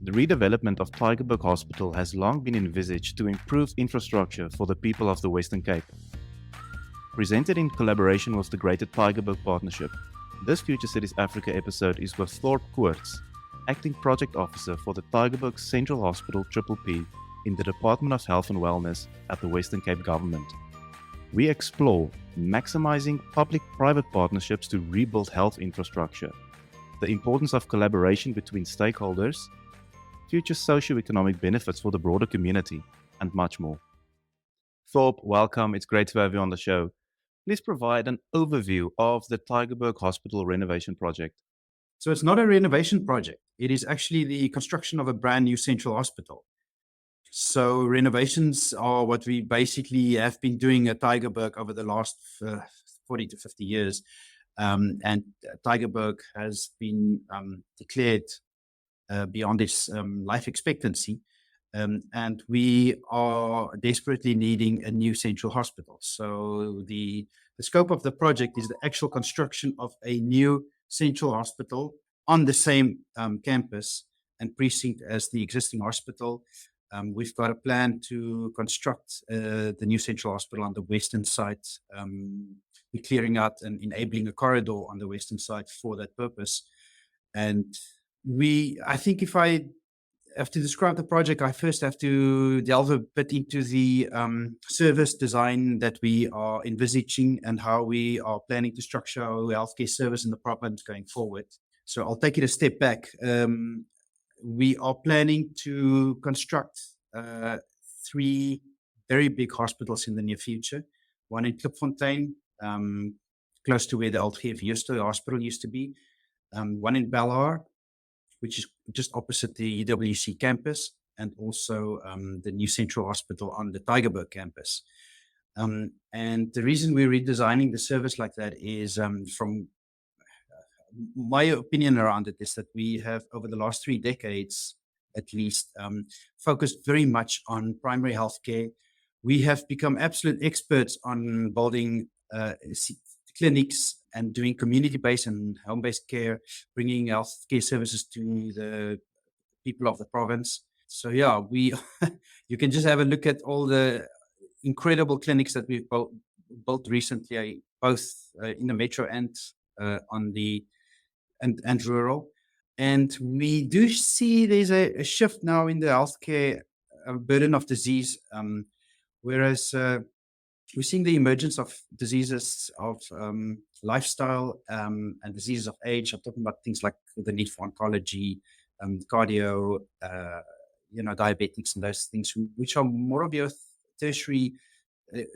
The redevelopment of Tygerberg Hospital has long been envisaged to improve infrastructure for the people of the Western Cape. Presented in collaboration with the Greater Tygerberg Partnership, this Future Cities Africa episode is with Thorpe Koorts, Acting Project Officer for the Tygerberg Central Hospital PPP in the Department of Health and Wellness at the Western Cape Government. We explore maximising public-private partnerships to rebuild health infrastructure, the importance of collaboration between stakeholders, future socio-economic benefits for the broader community, and much more. Thorpe, welcome. It's great to have you on the show. Please provide an overview of the Tygerberg Hospital renovation project. So it's not a renovation project. It is actually the construction of a brand new central hospital. So renovations are what we basically have been doing at Tygerberg over the last 40 to 50 years. And Tygerberg has been declared beyond its life expectancy. And we are desperately needing a new central hospital. So the scope of the project is the actual construction of a new central hospital on the same campus and precinct as the existing hospital. We've got a plan to construct the new central hospital on the western side. We're clearing out and enabling a corridor on the western side for that purpose. And I think if I have to describe the project, I first have to delve a bit into the service design that we are envisaging and how we are planning to structure our healthcare service in the province going forward. So I'll take it a step back. We are planning to construct 3 very big hospitals in the near future. One in Klipfontein, close to where the old Geef Hospital used to be. One in Belhar, which is just opposite the UWC campus, and also the new central hospital on the Tygerberg campus. And the reason we're redesigning the service like that is from my opinion around it is that we have, over the last 3 decades at least, focused very much on primary healthcare. We have become absolute experts on building clinics and doing community-based and home-based care, bringing healthcare services to the people of the province. So yeah, you can just have a look at all the incredible clinics that we've built recently, both in the metro and and rural. And we do see there's a shift now in the healthcare burden of disease, whereas we're seeing the emergence of diseases of lifestyle and diseases of age. I'm talking about things like the need for oncology, cardio, diabetics, and those things, which are more of your tertiary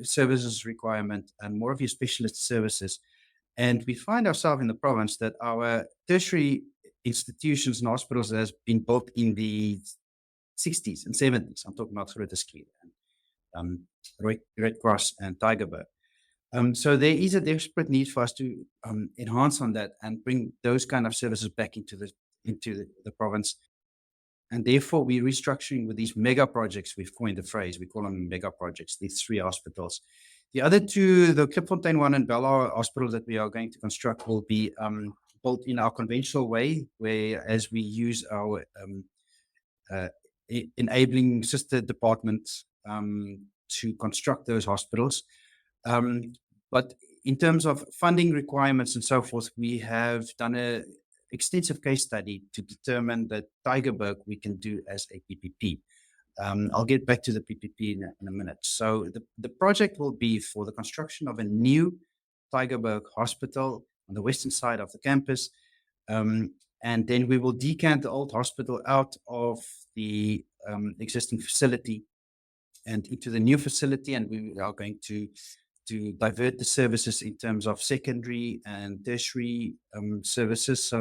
services requirement and more of your specialist services. And we find ourselves in the province that our tertiary institutions and hospitals has been built in the 60s and 70s. I'm talking about Groote and Red Cross and Tygerberg. So there is a desperate need for us to enhance on that and bring those kind of services back into the province. And therefore, we're restructuring with these mega projects. We've coined the phrase. We call them mega projects, these 3 hospitals. The other 2, the Klipfontein one and Belhar hospital that we are going to construct, will be built in our conventional way, whereas we use our enabling sister departments to construct those hospitals. But in terms of funding requirements and so forth, we have done an extensive case study to determine that Tygerberg we can do as a PPP. I'll get back to the PPP in a minute. So the project will be for the construction of a new Tygerberg hospital on the western side of the campus. And then we will decant the old hospital out of the existing facility and into the new facility. And we are going to divert the services in terms of secondary and tertiary services.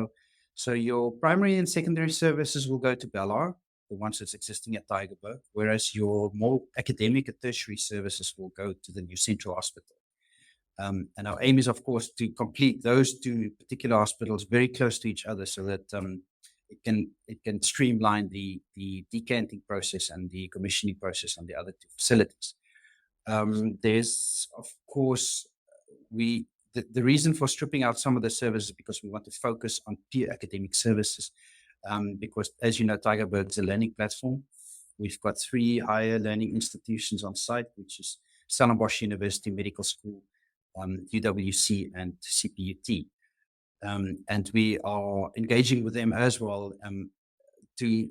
So your primary and secondary services will go to Belhar, the ones that's existing at Tygerberg, whereas your more academic and tertiary services will go to the new central hospital. And our aim is, of course, to complete those 2 particular hospitals very close to each other so that it can streamline the decanting process and the commissioning process on the other 2 facilities. There's, of course, the reason for stripping out some of the services is because we want to focus on pure academic services. because, as you know, Tygerberg is a learning platform. We've got 3 higher learning institutions on site, which is Stellenbosch University Medical School, UWC, and CPUT. And we are engaging with them as well to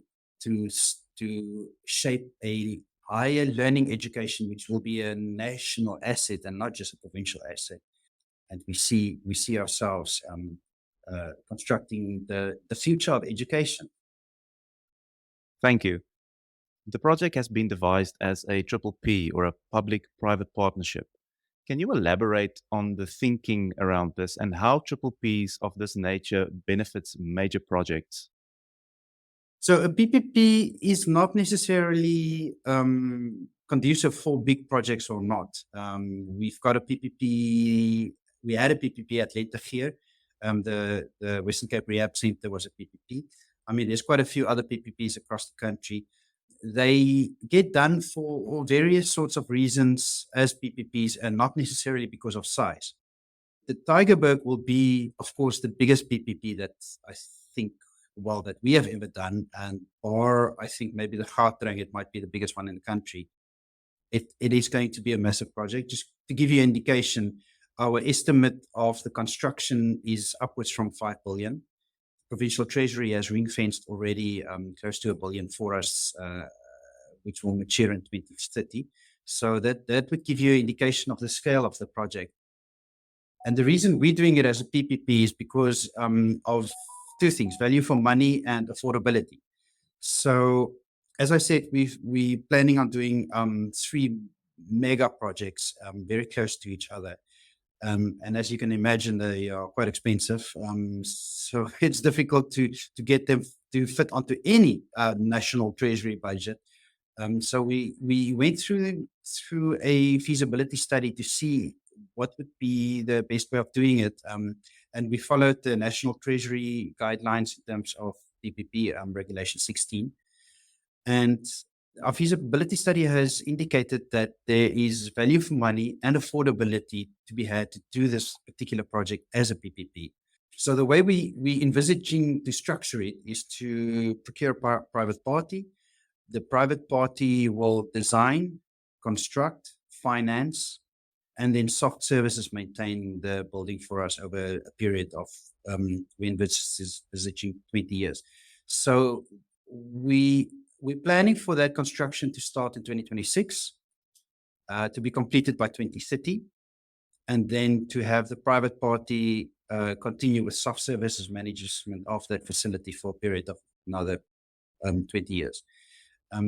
shape a higher learning education, which will be a national asset and not just a provincial asset. And we see ourselves constructing the future of education. Thank you. The project has been devised as a PPP, or a public-private partnership. Can you elaborate on the thinking around this and how PPPs of this nature benefits major projects? So a PPP is not necessarily conducive for big projects or not. We've got a PPP. We had a PPP at Lentegeer. The Western Cape Rehab Centre was a PPP. I mean, there's quite a few other PPPs across the country. They get done for various sorts of reasons as PPPs and not necessarily because of size. The Tygerberg will be, of course, the biggest PPP that I think, well, that we have ever done, or I think maybe the Gauteng, it might be the biggest one in the country. It is going to be a massive project. Just to give you an indication, our estimate of the construction is upwards from 5 billion. Provincial Treasury has ring-fenced already close to 1 billion for us, which will mature in 2030. So that would give you an indication of the scale of the project. And the reason we're doing it as a PPP is because of 2 things: value for money and affordability. So, as I said, we're planning on doing 3 mega projects very close to each other. And as you can imagine, they are quite expensive. So it's difficult to get them to fit onto any national treasury budget. So we went through a feasibility study to see what would be the best way of doing it. And we followed the National Treasury guidelines in terms of PPP Regulation 16. And our feasibility study has indicated that there is value for money and affordability to be had to do this particular project as a PPP. So the way we envisaging to structure it is to procure a private party. The private party will design, construct, finance, and then soft services maintain the building for us over a period of, we envisaging 20 years. So we're planning for that construction to start in 2026, to be completed by 2030, and then to have the private party continue with soft services management of that facility for a period of another 20 years.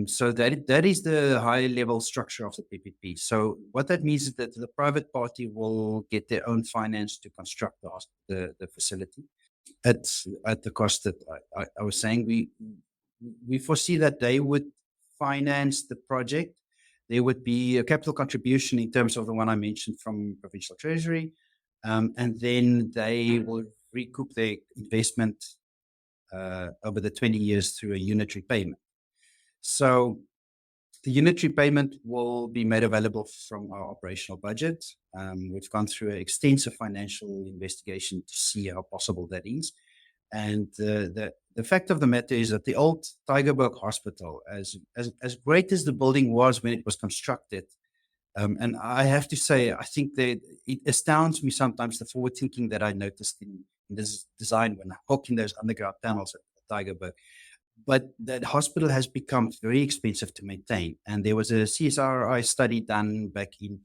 So that is the high level structure of the PPP. So what that means is that the private party will get their own finance to construct the facility at the cost that I was saying. We foresee that they would finance the project. There would be a capital contribution in terms of the one I mentioned from Provincial Treasury, and then they will recoup their investment over the 20 years through a unitary payment. So the unitary payment will be made available from our operational budget. We've gone through an extensive financial investigation to see how possible that is. And the fact of the matter is that the old Tygerberg Hospital, as great as the building was when it was constructed, and I have to say, I think that it astounds me sometimes, the forward thinking that I noticed in this design when I walk in those underground tunnels at Tygerberg. But that hospital has become very expensive to maintain. And there was a CSRI study done back in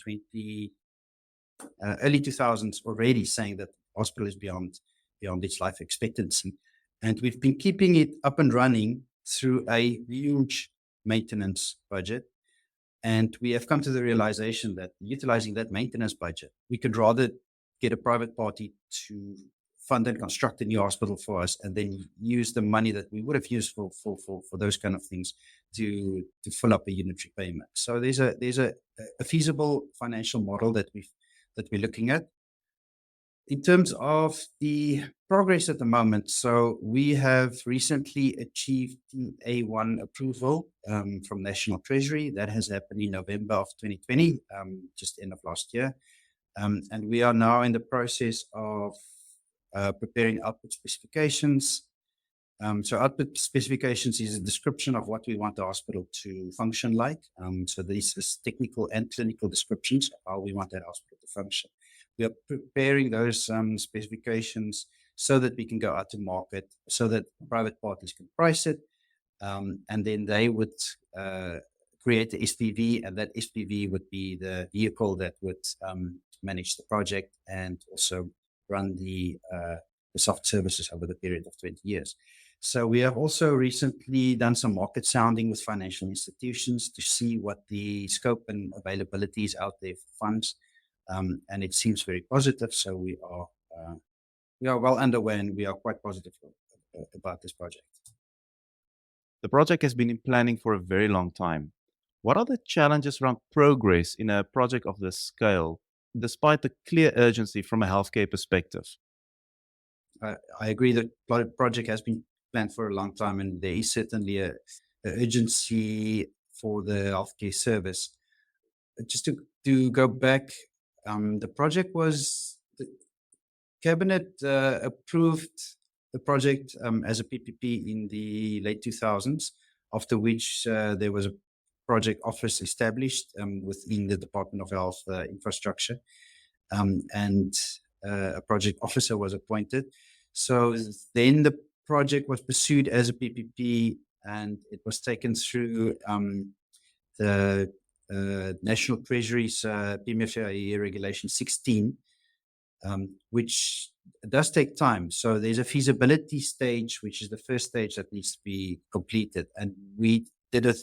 early 2000s already saying that the hospital is beyond its life expectancy. And we've been keeping it up and running through a huge maintenance budget. And we have come to the realization that utilizing that maintenance budget, we could rather get a private party to fund and construct a new hospital for us, and then use the money that we would have used for those kind of things to fill up a unitary payment. So there's a feasible financial model that we're looking at. In terms of the progress at the moment, so we have recently achieved A1 approval from National Treasury. That has happened in November of 2020, just end of last year. And we are now in the process of preparing output specifications. So output specifications is a description of what we want the hospital to function like. So this is technical and clinical descriptions of how we want that hospital to function. We are preparing those specifications so that we can go out to market, so that private parties can price it, and then they would create the SPV, and that SPV would be the vehicle that would manage the project and also run the soft services over the period of 20 years. So we have also recently done some market sounding with financial institutions to see what the scope and availability is out there for funds, and it seems very positive. So we are well underway, and we are quite positive about this project. The project has been in planning for a very long time. What are the challenges around progress in a project of this scale, despite the clear urgency from a healthcare perspective? I agree that the project has been planned for a long time, and there is certainly a urgency for the healthcare service. Just to go back, the project was the cabinet approved the project as a PPP in the late 2000s, after which there was a project office established within the Department of Health infrastructure, and a project officer was appointed. So then the project was pursued as a PPP, and it was taken through the National Treasury's PMFA Regulation 16, which does take time. So there's a feasibility stage, which is the first stage that needs to be completed. And we did a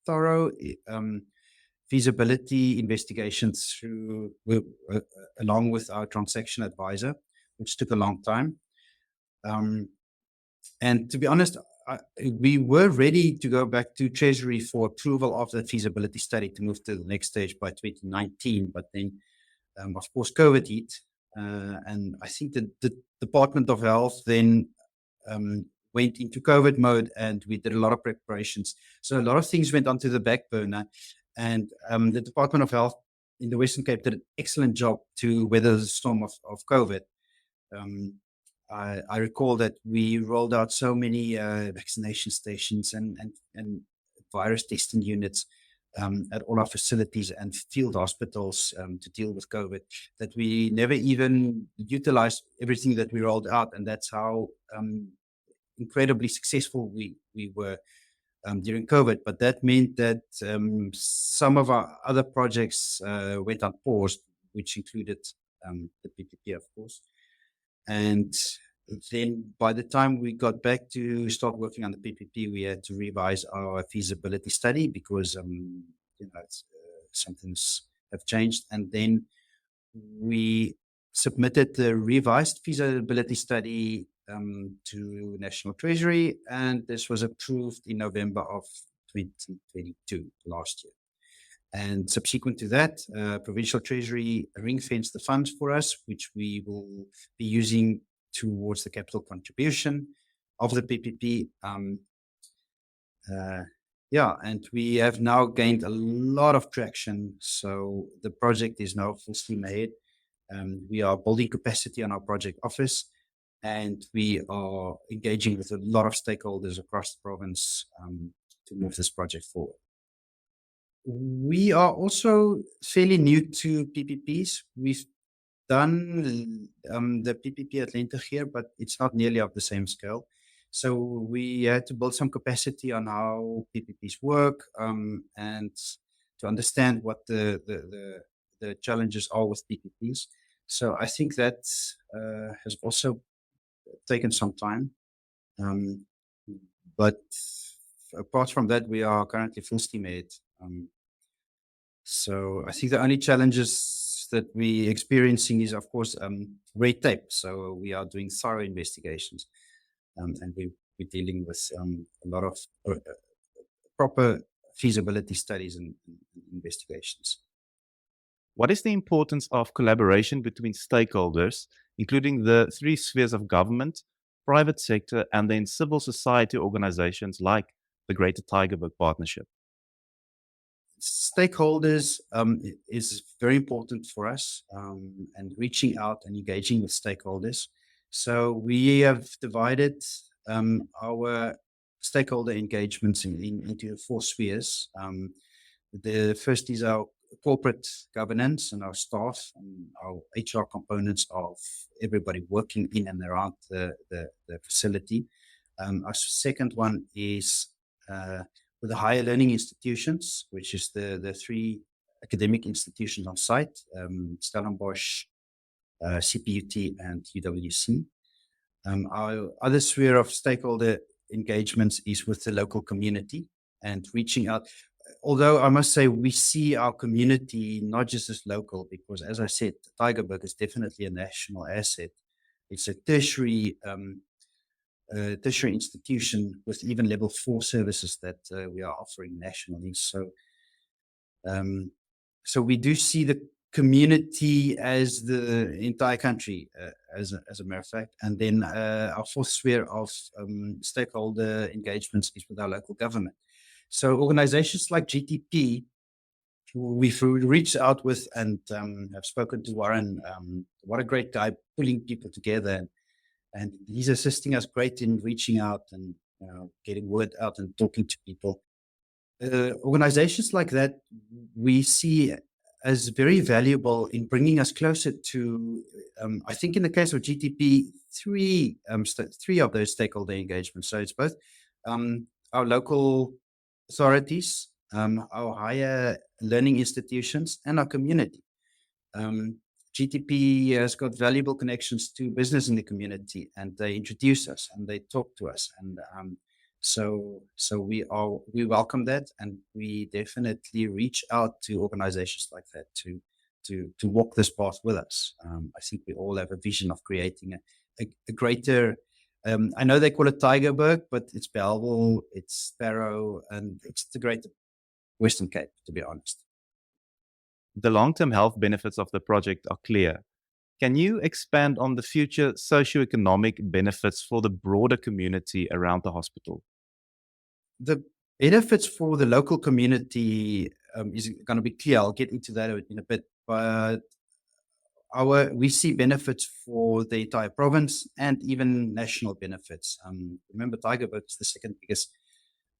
thorough feasibility investigation through along with our transaction advisor, which took a long time. And to be honest, we were ready to go back to Treasury for approval of the feasibility study to move to the next stage by 2019. But then, of course, COVID hit. And I think that the Department of Health then went into COVID mode, and we did a lot of preparations. So a lot of things went onto the back burner. And the Department of Health in the Western Cape did an excellent job to weather the storm of COVID. I recall that we rolled out so many vaccination stations and virus testing units at all our facilities and field hospitals to deal with COVID, that we never even utilized everything that we rolled out. And that's how incredibly successful we were during COVID. But that meant that some of our other projects went on pause, which included the PPP, of course. And then by the time we got back to start working on the PPP, we had to revise our feasibility study because some things have changed. And then we submitted the revised feasibility study to National Treasury, and this was approved in November of 2022, last year. And subsequent to that, Provincial Treasury ring-fenced the funds for us, which we will be using towards the capital contribution of the PPP. And we have now gained a lot of traction. So the project is now full steam ahead. We are building capacity on our project office, and we are engaging with a lot of stakeholders across the province to move this project forward. We are also fairly new to PPPs. We've done the PPP at Lentegeur, but it's not nearly of the same scale. So we had to build some capacity on how PPPs work and to understand what the challenges are with PPPs. So I think that has also taken some time. But apart from that, we are currently full steam ahead. So I think the only challenges that we're experiencing is, of course, red tape. So we are doing thorough investigations, and we're dealing with a lot of proper feasibility studies and investigations. What is the importance of collaboration between stakeholders, including the three spheres of government, private sector, and then civil society organizations like the Greater Tygerberg Partnership? Stakeholders is very important for us, and reaching out and engaging with stakeholders. So we have divided our stakeholder engagements into 4 spheres. The first is our corporate governance and our staff and our HR components of everybody working in and around the facility. Our second one is with the higher learning institutions, which is the 3 academic institutions on site, Stellenbosch, CPUT, and UWC. Our other sphere of stakeholder engagements is with the local community and reaching out. Although I must say we see our community not just as local, because as I said, Tygerberg is definitely a national asset. It's a tertiary institution with even level 4 services that we are offering nationally. So we do see the community as the entire country, as a matter of fact. And then our 4th sphere of stakeholder engagements is with our local government. So organizations like GTP, who we've reached out with and have spoken to Warren. What a great guy, pulling people together. And he's assisting us great in reaching out and getting word out and talking to people. Organizations like that we see as very valuable in bringing us closer to, I think in the case of GTP, 3 of those stakeholder engagements. So it's both our local authorities, our higher learning institutions, and our community. GTP has got valuable connections to business in the community, and they introduce us and they talk to us, and so we welcome that, and we definitely reach out to organizations like that to walk this path with us. I think we all have a vision of creating a greater. I know they call it Tygerberg, but it's Belleville, it's Sparrow, and it's the Greater Western Cape, to be honest. The long-term health benefits of the project are clear. Can you expand on the future socio-economic benefits for the broader community around the hospital? The benefits for the local community is going to be clear. I'll get into that in a bit, but we see benefits for the entire province and even national benefits. Remember, Tygerberg is the second biggest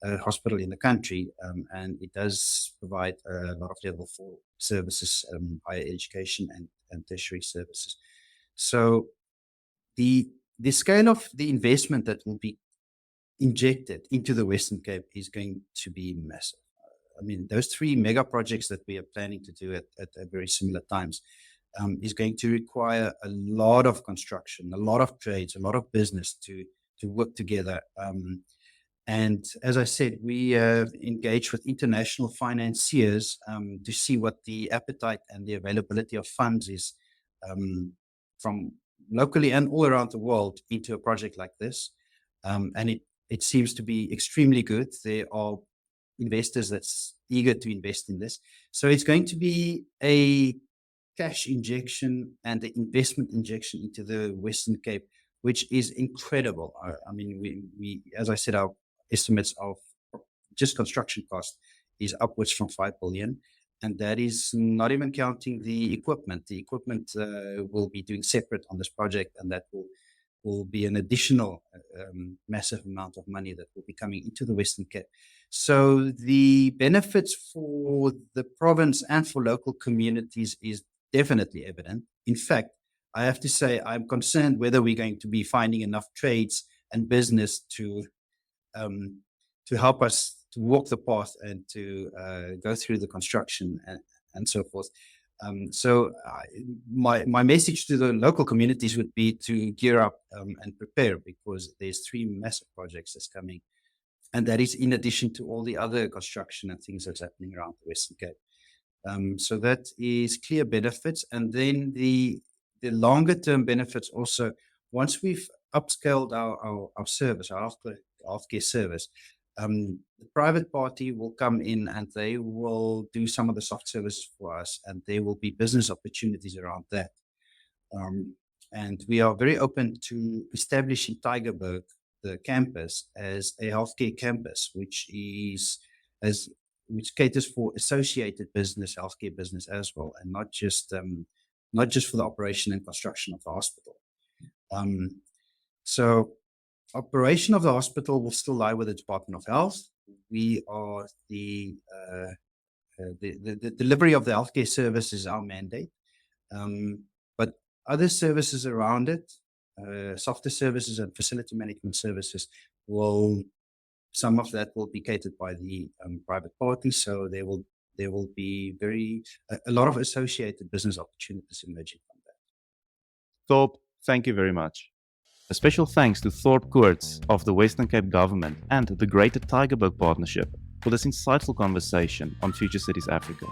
hospital in the country, and it does provide a lot of level 4 services, higher education and tertiary services. So the scale of the investment that will be injected into the Western Cape is going to be massive. I mean, those 3 mega projects that we are planning to do at very similar times is going to require a lot of construction, a lot of trades, a lot of business to work together. And as I said, we engage with international financiers to see what the appetite and the availability of funds is from locally and all around the world into a project like this. And it seems to be extremely good. There are investors that's eager to invest in this. So it's going to be a cash injection and the investment injection into the Western Cape, which is incredible. I mean, we as I said, our estimates of just construction cost is upwards from 5 billion. And that is not even counting the equipment. The equipment will be doing separate on this project, and that will be an additional massive amount of money that will be coming into the Western Cape. So the benefits for the province and for local communities is definitely evident. In fact, I have to say I'm concerned whether we're going to be finding enough trades and business to help us to walk the path and to go through the construction and so forth. So my message to the local communities would be to gear up and prepare, because there's 3 massive projects that's coming, and that is in addition to all the other construction and things that's happening around the Western Cape. So that is clear benefits, and then the longer term benefits also. Once we've upscaled our service, our healthcare service, the private party will come in and they will do some of the soft services for us, and there will be business opportunities around that. And we are very open to establishing Tygerberg, the campus, as a healthcare campus, which caters for associated business, healthcare business as well, and not just for the operation and construction of the hospital. So Operation of the hospital will still lie with the Department of Health. We are the delivery of the healthcare service is our mandate. But other services around it, softer services and facility management services, some of that will be catered by the private parties. So there will be a lot of associated business opportunities emerging from that. Thorpe, thank you very much. A special thanks to Thorpe Koorts of the Western Cape Government and the Greater Tygerberg Partnership for this insightful conversation on Future Cities Africa.